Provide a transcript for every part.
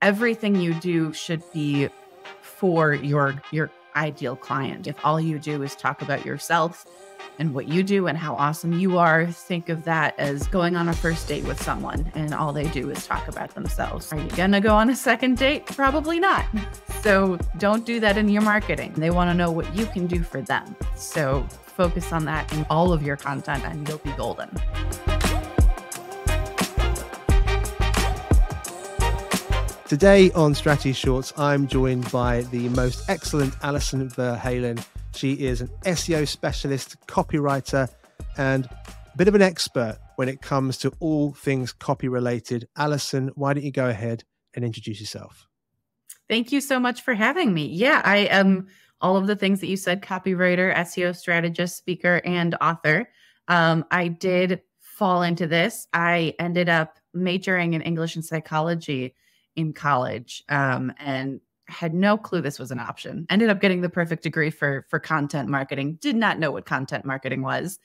everything you do should be for your ideal client. If all you do is talk about yourself and what you do and how awesome you are, think of that as going on a first date with someone and all they do is talk about themselves. Are you gonna go on a second date? Probably not. So don't do that in your marketing. They want to know what you can do for them. So focus on that in all of your content and you'll be golden. Today on Strategy Shorts, I'm joined by the most excellent Alison Ver Halen. She is an SEO specialist, copywriter, and a bit of an expert when it comes to all things copy related. Alison, why don't you go ahead and introduce yourself? Thank you so much for having me. Yeah, I am all of the things that you said: copywriter, SEO strategist, speaker, and author. I did fall into this. I ended up majoring in English and psychology in college, and had no clue this was an option. Ended up getting the perfect degree for content marketing. Did not know what content marketing was.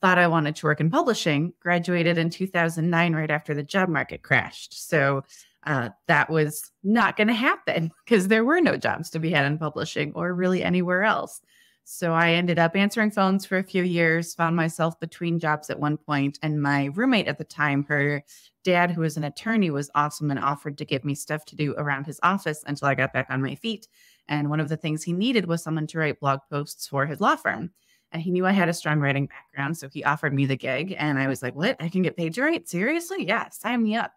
Thought I wanted to work in publishing. Graduated in 2009, right after the job market crashed. So that was not going to happen because there were no jobs to be had in publishing or really anywhere else. So I ended up answering phones for a few years, found myself between jobs at one point, and my roommate at the time, her dad, who was an attorney, was awesome and offered to give me stuff to do around his office until I got back on my feet. And one of the things he needed was someone to write blog posts for his law firm. And he knew I had a strong writing background, so he offered me the gig. And I was like, what? I can get paid to write? Seriously? Yeah, sign me up.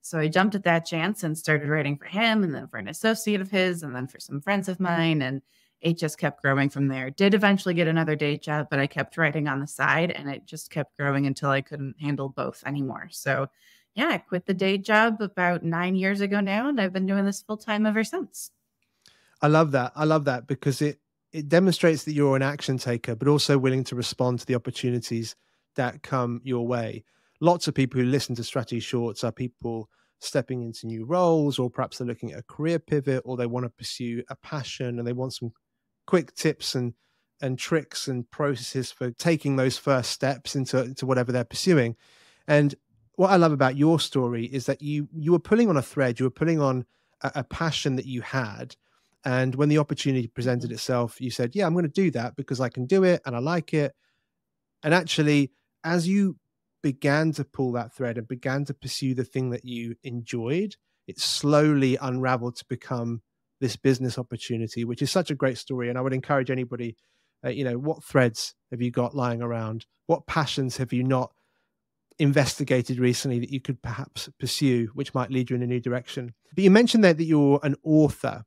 So I jumped at that chance and started writing for him, and then for an associate of his, and then for some friends of mine. And it just kept growing from there. Did eventually get another day job, but I kept writing on the side, and it just kept growing until I couldn't handle both anymore. So yeah, I quit the day job about 9 years ago now, and I've been doing this full time ever since. I love that. I love that because it demonstrates that you're an action taker, but also willing to respond to the opportunities that come your way. Lots of people who listen to Strategy Shorts are people stepping into new roles, or perhaps they're looking at a career pivot, or they want to pursue a passion and they want some quick tips and tricks and processes for taking those first steps into whatever they're pursuing. And what I love about your story is that you were pulling on a thread, you were pulling on a passion that you had. And when the opportunity presented itself, you said, yeah, I'm going to do that because I can do it and I like it. And actually, as you began to pull that thread and began to pursue the thing that you enjoyed, it slowly unraveled to become this business opportunity, which is such a great story. And I would encourage anybody, what threads have you got lying around? What passions have you not investigated recently that you could perhaps pursue, which might lead you in a new direction? But you mentioned there that you're an author,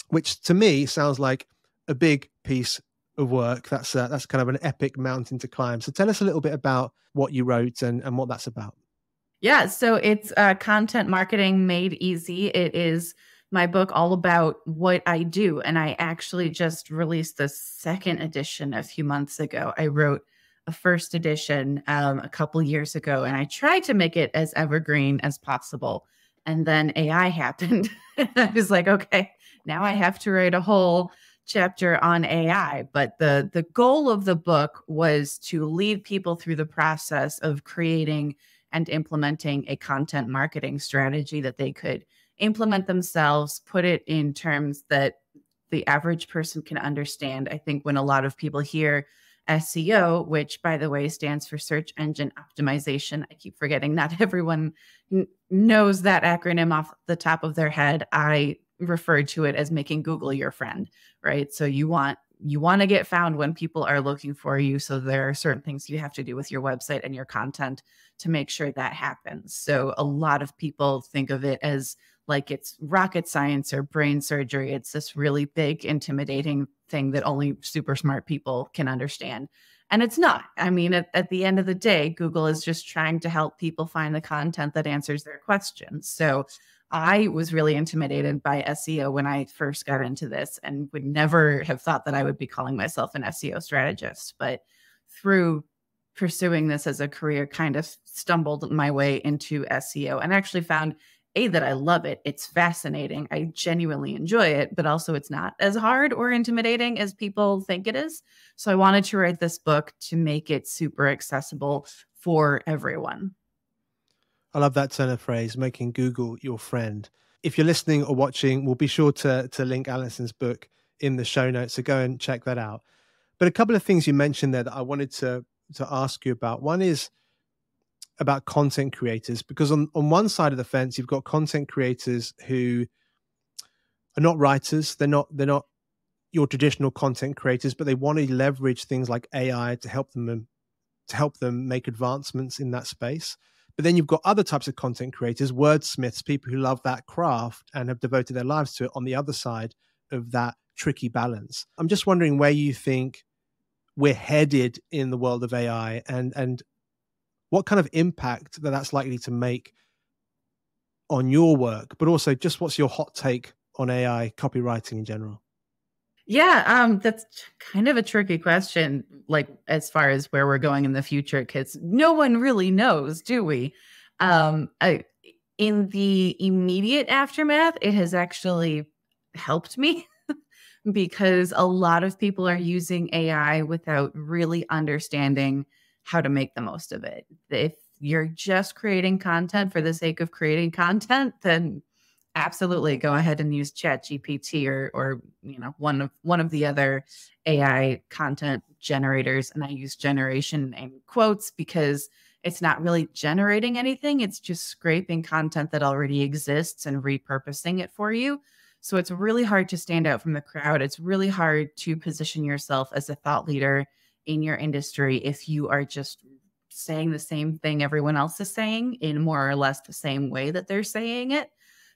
which to me sounds like a big piece of work. That's kind of an epic mountain to climb. So tell us a little bit about what you wrote and what that's about. Yeah, so it's Content Marketing Made Easy. It is my book all about what I do. And I actually just released the second edition a few months ago. I wrote a first edition a couple years ago, and I tried to make it as evergreen as possible. And then AI happened. I was like, okay, now I have to write a whole chapter on AI. But the goal of the book was to lead people through the process of creating and implementing a content marketing strategy that they could implement themselves, put it in terms that the average person can understand. I think when a lot of people hear SEO, which by the way stands for search engine optimization, I keep forgetting not everyone knows that acronym off the top of their head. I refer to it as making Google your friend, right? So you want to get found when people are looking for you. So there are certain things you have to do with your website and your content to make sure that happens. So a lot of people think of it as like it's rocket science or brain surgery. It's this really big, intimidating thing that only super smart people can understand. And it's not. I mean, at the end of the day, Google is just trying to help people find the content that answers their questions. So I was really intimidated by SEO when I first got into this and would never have thought that I would be calling myself an SEO strategist. But through pursuing this as a career, kind of stumbled my way into SEO and actually found that I love it. It's fascinating. I genuinely enjoy it, but also it's not as hard or intimidating as people think it is. So I wanted to write this book to make it super accessible for everyone. I love that turn of phrase, making Google your friend. if you're listening or watching, we'll be sure to link Alison's book in the show notes. So go and check that out. But a couple of things you mentioned there that I wanted to ask you about. One is about content creators, because on one side of the fence, you've got content creators who are not writers. They're not your traditional content creators, but they want to leverage things like AI to help them make advancements in that space. But then you've got other types of content creators, wordsmiths, people who love that craft and have devoted their lives to it on the other side of that tricky balance. I'm just wondering where you think we're headed in the world of AI, and what kind of impact that's likely to make on your work, but also just what's your hot take on AI copywriting in general? Yeah, that's kind of a tricky question, like as far as where we're going in the future, because no one really knows, do we? In the immediate aftermath, it has actually helped me because a lot of people are using AI without really understanding how to make the most of it. If you're just creating content for the sake of creating content, then absolutely go ahead and use ChatGPT or one of the other AI content generators. And I use generation in quotes because it's not really generating anything. It's just scraping content that already exists and repurposing it for you. So it's really hard to stand out from the crowd. It's really hard to position yourself as a thought leader in your industry if you are just saying the same thing everyone else is saying in more or less the same way that they're saying it.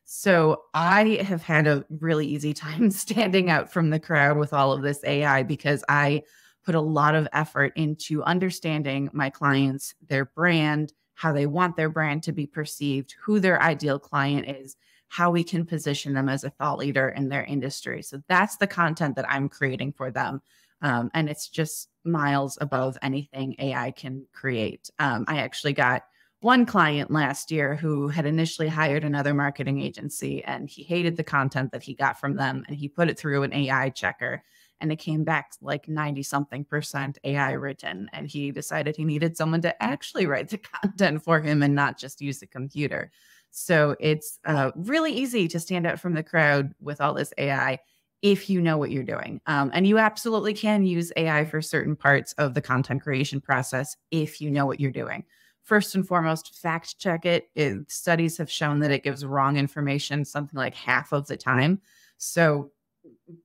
So I have had a really easy time standing out from the crowd with all of this AI because I put a lot of effort into understanding my clients, their brand, how they want their brand to be perceived, who their ideal client is, how we can position them as a thought leader in their industry. So that's the content that I'm creating for them. And it's just miles above anything AI can create. I actually got one client last year who had initially hired another marketing agency, and he hated the content that he got from them, and he put it through an AI checker, and it came back like 90 something percent AI written. And he decided he needed someone to actually write the content for him and not just use the computer. So it's really easy to stand out from the crowd with all this AI if you know what you're doing. And you absolutely can use AI for certain parts of the content creation process if you know what you're doing. First and foremost, fact check it. Studies have shown that it gives wrong information something like half of the time. So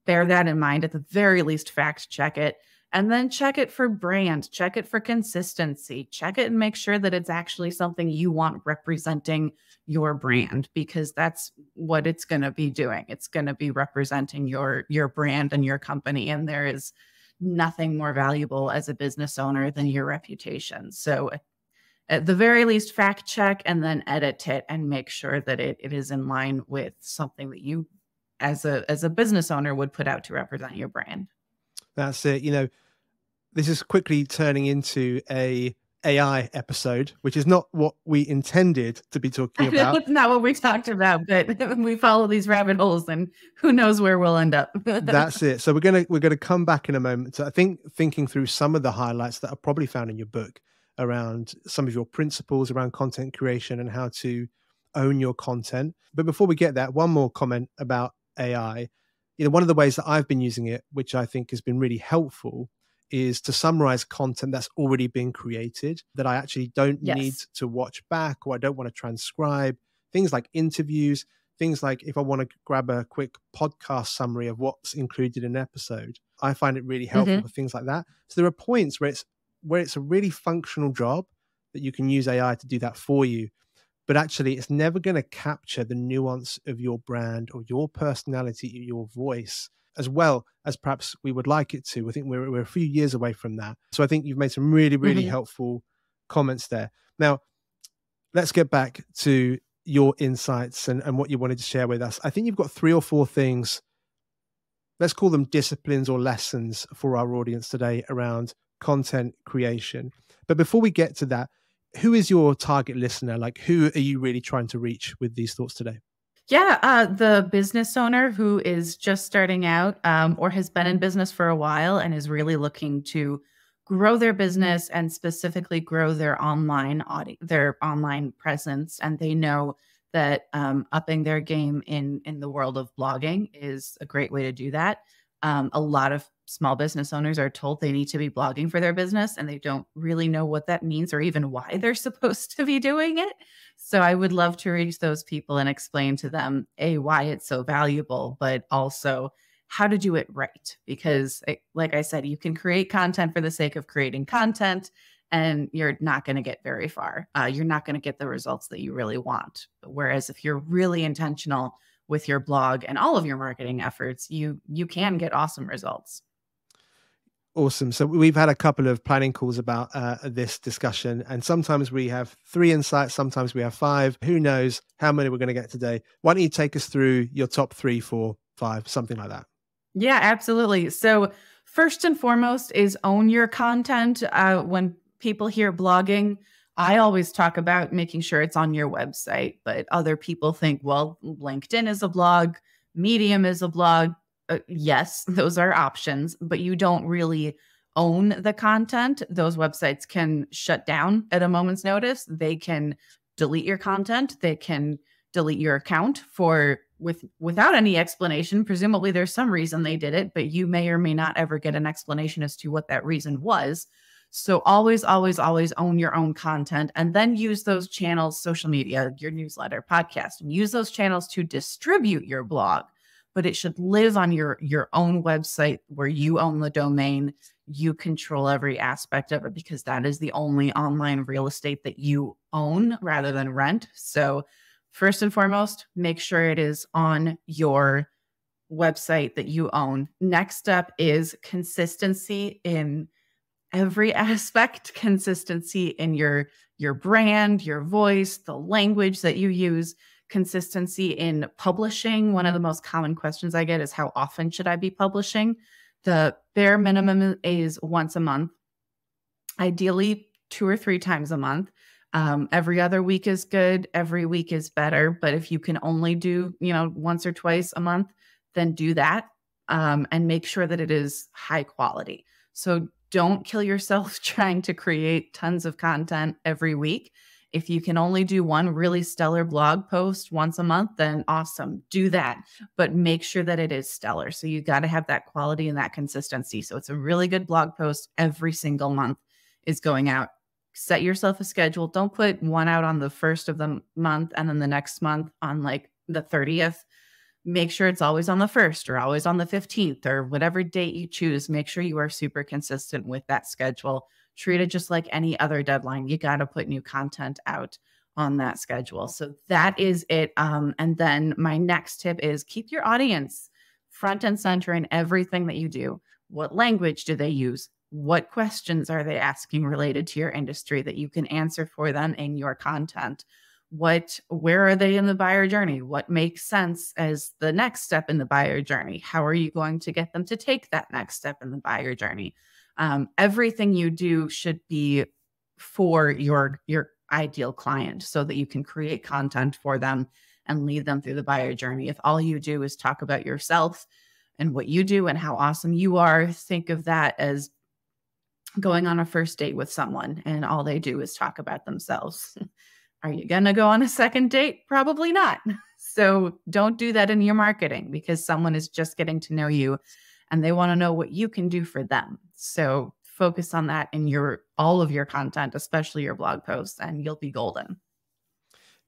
bear that in mind. At the very least, fact check it. And then check it for brand, check it for consistency, check it and make sure that it's actually something you want representing your brand, because that's what it's going to be doing. It's going to be representing your brand and your company. And there is nothing more valuable as a business owner than your reputation. So at the very least, fact check and then edit it and make sure that it is in line with something that you as a business owner would put out to represent your brand. That's it. This is quickly turning into a AI episode, which is not what we intended to be talking about. It's not what we talked about, but we follow these rabbit holes and who knows where we'll end up. That's it. So we're gonna come back in a moment. So I think thinking through some of the highlights that are probably found in your book around some of your principles around content creation and how to own your content. But before we get that, one more comment about AI. One of the ways that I've been using it, which I think has been really helpful, is to summarize content that's already been created that I actually don't need to watch back, or I don't want to transcribe. Things like interviews, things like if I want to grab a quick podcast summary of what's included in an episode, I find it really helpful for things like that. So there are points where it's a really functional job that you can use AI to do that for you. But actually, it's never going to capture the nuance of your brand or your personality, your voice, as well as perhaps we would like it to. I think we're a few years away from that. So I think you've made some really, really helpful comments there. Now, let's get back to your insights and what you wanted to share with us. I think you've got 3 or 4 things, let's call them disciplines or lessons for our audience today around content creation. But before we get to that, who is your target listener? Like, who are you really trying to reach with these thoughts today? Yeah, the business owner who is just starting out or has been in business for a while and is really looking to grow their business and specifically grow their online presence. And they know that upping their game in the world of blogging is a great way to do that. A lot of small business owners are told they need to be blogging for their business, and they don't really know what that means or even why they're supposed to be doing it. So I would love to reach those people and explain to them, A, why it's so valuable, but also how to do it right. Because like I said, you can create content for the sake of creating content, and you're not going to get very far. You're not going to get the results that you really want. Whereas if you're really intentional with your blog and all of your marketing efforts, you can get awesome results. Awesome. So we've had a couple of planning calls about this discussion, and sometimes we have 3 insights, sometimes we have 5. Who knows how many we're going to get today? Why don't you take us through your top 3, 4, 5, something like that? Yeah, absolutely. So first and foremost is own your content. When people hear blogging, I always talk about making sure it's on your website, but other people think, well, LinkedIn is a blog, Medium is a blog. Yes, those are options, but you don't really own the content. Those websites can shut down at a moment's notice. They can delete your content. They can delete your account without any explanation. Presumably there's some reason they did it, but you may or may not ever get an explanation as to what that reason was. So always, always, always own your own content, and then use those channels, social media, your newsletter, podcast, and use those channels to distribute your blog. But it should live on your own website where you own the domain. You control every aspect of it, because that is the only online real estate that you own rather than rent. So first and foremost, make sure it is on your website that you own. Next up is consistency in every aspect, consistency in your brand, your voice, the language that you use, consistency in publishing. One of the most common questions I get is, how often should I be publishing? The bare minimum is once a month, ideally 2 or 3 times a month. Every other week is good. Every week is better. But if you can only do, once or twice a month, then do that. And make sure that it is high quality. So don't kill yourself trying to create tons of content every week. If you can only do one really stellar blog post once a month, then awesome, do that. But make sure that it is stellar. So you got to have that quality and that consistency. So it's a really good blog post every single month is going out. Set yourself a schedule. Don't put one out on the 1st of the month and then the next month on like the 30th. Make sure it's always on the 1st or always on the 15th or whatever date you choose. Make sure you are super consistent with that schedule. Treat it just like any other deadline. You got to put new content out on that schedule. So that is it. And then my next tip is keep your audience front and center in everything that you do. What language do they use? What questions are they asking related to your industry that you can answer for them in your content? Where are they in the buyer journey? What makes sense as the next step in the buyer journey? How are you going to get them to take that next step in the buyer journey? Everything you do should be for your ideal client so that you can create content for them and lead them through the buyer journey. If all you do is talk about yourself and what you do and how awesome you are, think of that as going on a first date with someone and all they do is talk about themselves. Are you going to go on a second date? Probably not. So don't do that in your marketing, because someone is just getting to know you and they want to know what you can do for them. So focus on that in all of your content, especially your blog posts, and you'll be golden.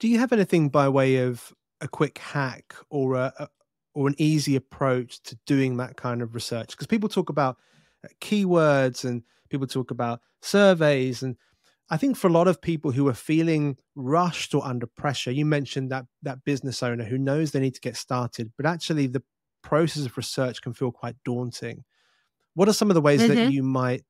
Do you have anything by way of a quick hack or an easy approach to doing that kind of research? Because people talk about keywords and people talk about surveys, and I think for a lot of people who are feeling rushed or under pressure, you mentioned that business owner who knows they need to get started, but actually the process of research can feel quite daunting. What are some of the ways that you might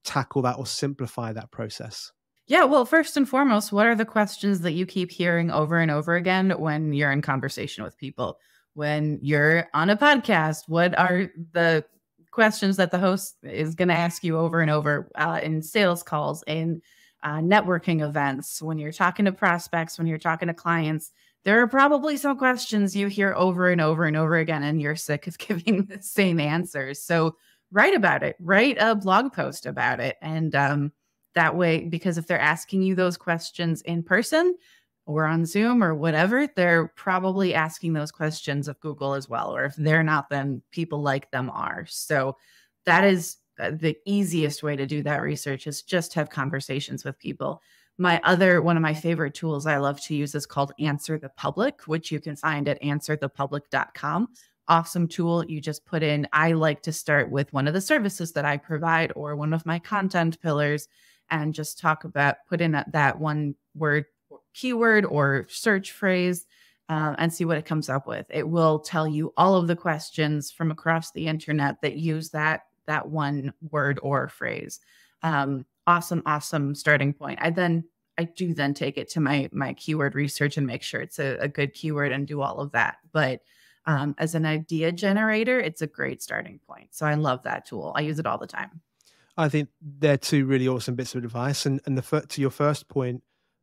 tackle that or simplify that process? Yeah, well, first and foremost, what are the questions that you keep hearing over and over again when you're in conversation with people? When you're on a podcast, what are the questions that the host is going to ask you over and over in sales calls, in networking events, when you're talking to prospects, when you're talking to clients? There are probably some questions you hear over and over and over again, and you're sick of giving the same answers. So write about it, write a blog post about it. And that way, because if they're asking you those questions in person, or on Zoom or whatever, they're probably asking those questions of Google as well. Or if they're not, then people like them are. So that is the easiest way to do that research, is just have conversations with people. One of my favorite tools I love to use is called Answer the Public, which you can find at answerthepublic.com. Awesome tool. You just put in, I like to start with one of the services that I provide or one of my content pillars, and just put in that one word, keyword or search phrase, and see what it comes up with. It will tell you all of the questions from across the internet that use that one word or phrase. Awesome starting point. I do then take it to my keyword research and make sure it's a good keyword and do all of that. But as an idea generator, it's a great starting point. So I love that tool. I use it all the time. I think they're two really awesome bits of advice. And to your first point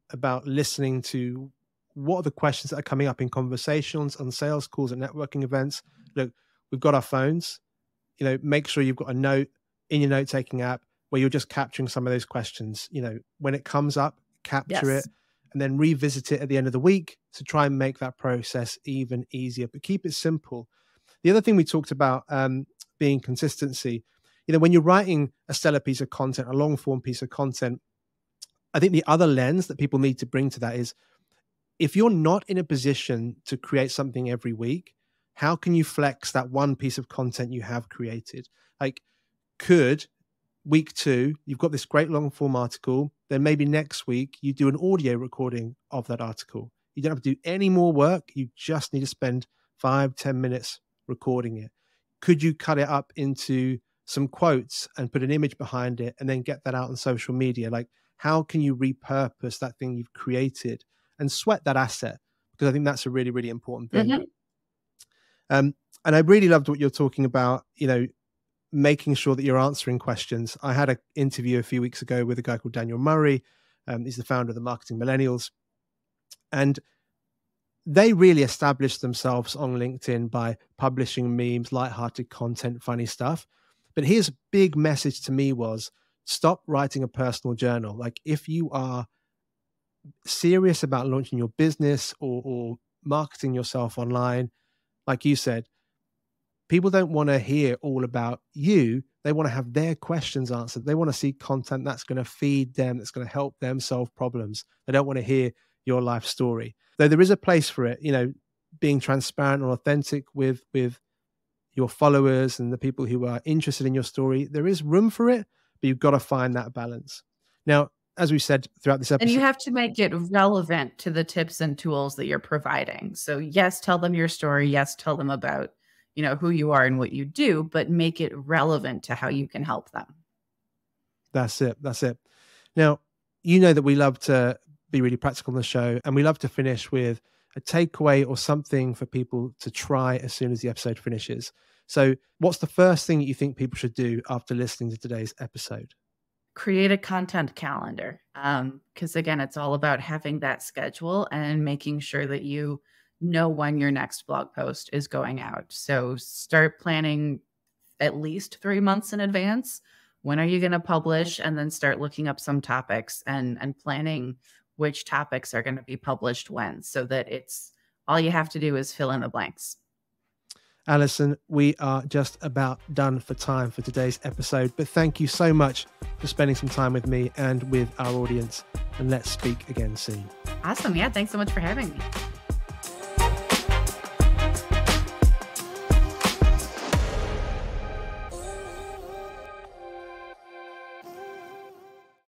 about listening to what are the questions that are coming up in conversations, on sales calls, and networking events. Look, we've got our phones. Make sure you've got a note in your note-taking app where you're just capturing some of those questions. When it comes up, capture it, and then revisit it at the end of the week to try and make that process even easier, but keep it simple. The other thing we talked about being consistency. When you're writing a stellar piece of content, a long form piece of content, I think the other lens that people need to bring to that is, if you're not in a position to create something every week, how can you flex that one piece of content you have created? Like, could week 2, you've got this great long form article, then maybe next week you do an audio recording of that article. You don't have to do any more work. You just need to spend 5-10 minutes recording it. Could you cut it up into some quotes and put an image behind it and then get that out on social media? Like, how can you repurpose that thing you've created and sweat that asset? Because I think that's a really, really important thing. Mm-hmm. And I really loved what you're talking about, making sure that you're answering questions. I had an interview a few weeks ago with a guy called Daniel Murray. He's the founder of the Marketing Millennials. And they really established themselves on LinkedIn by publishing memes, lighthearted content, funny stuff. But his big message to me was, stop writing a personal journal. Like, if you are serious about launching your business or marketing yourself online, like you said, people don't want to hear all about you. They want to have their questions answered. They want to see content that's going to feed them, that's going to help them solve problems. They don't want to hear your life story. Though there is a place for it, being transparent and authentic with your followers and the people who are interested in your story. There is room for it, but you've got to find that balance. Now, as we said throughout this episode, and you have to make it relevant to the tips and tools that you're providing. So yes, tell them your story. Yes, tell them about, who you are and what you do, but make it relevant to how you can help them. That's it. Now, that we love to be really practical on the show, and we love to finish with a takeaway or something for people to try as soon as the episode finishes. So what's the first thing that you think people should do after listening to today's episode? Create a content calendar. Because again, it's all about having that schedule and making sure that you know when your next blog post is going out. So start planning at least 3 months in advance. When are you going to publish? And then start looking up some topics and planning which topics are going to be published when, so that it's all you have to do is fill in the blanks. Alison, we are just about done for time for today's episode, but thank you so much for spending some time with me and with our audience, and let's speak again soon. Awesome. Yeah. Thanks so much for having me.